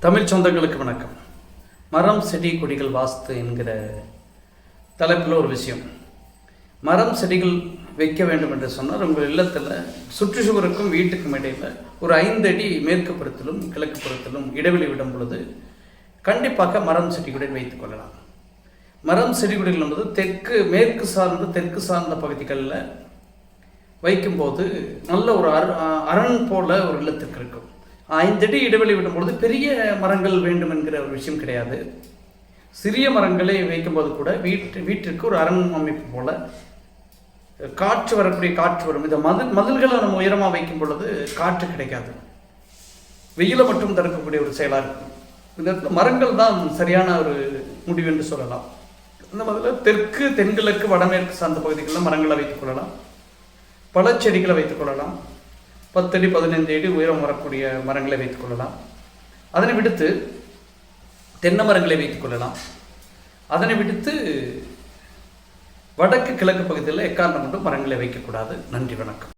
தமிழ் சொந்தங்களுக்கு வணக்கம். மரம் செடி கொடிகள் வாஸ்து என்கிற தலைப்பில் ஒரு விஷயம். மரம் செடிகள் வைக்க வேண்டும் என்று சொன்னால் உங்கள் இல்லத்தில் சுற்றுச்சுவருக்கும் வீட்டுக்கும் இடையில் ஒரு 5 அடி மேற்கு புறத்திலும் கிழக்கு புறத்திலும் இடைவெளி விடும் பொழுது கண்டிப்பாக மரம் செடிகளுடன் வைத்துக் கொள்ளலாம். மரம் செடிகுடிகள் என்பது மேற்கு தெற்கு சார்ந்த பகுதிகளில் வைக்கும்போது நல்ல ஒரு அரண் போல ஒரு இல்லத்திற்கு இருக்கும். 5 அடி இடைவெளி விடும்பொழுது பெரிய மரங்கள் வேண்டும் என்கிற ஒரு விஷயம் கிடையாது. சிறிய மரங்களை வைக்கும்போது கூட வீட்டிற்கு ஒரு அரண் அமைப்பு போல காற்று வரும். இந்த மதில்களை நம்ம உயரமாக வைக்கும் பொழுது காற்று கிடைக்காது, வெயிலை மட்டும் தடுக்கக்கூடிய ஒரு செயலாக இருக்கும். இந்த இடத்துல மரங்கள் தான் சரியான ஒரு முடிவு என்று சொல்லலாம். அந்த மாதிரில தெற்கு தென்கிழக்கு வடமேற்கு சார்ந்த பகுதிகளில் மரங்களை வைத்துக் கொள்ளலாம். பழச்செடிகளை வைத்துக் கொள்ளலாம். 10 அடி 15 அடி உயரம் வரக்கூடிய மரங்களை வைத்துக் கொள்ளலாம். அதனை விடுத்து தென்னை மரங்களை வைத்துக் கொள்ளலாம். அதனை விடுத்து வடக்கு கிழக்கு பகுதியில் எக்காரணம் கொண்டு மரங்களை வைக்கக்கூடாது. நன்றி, வணக்கம்.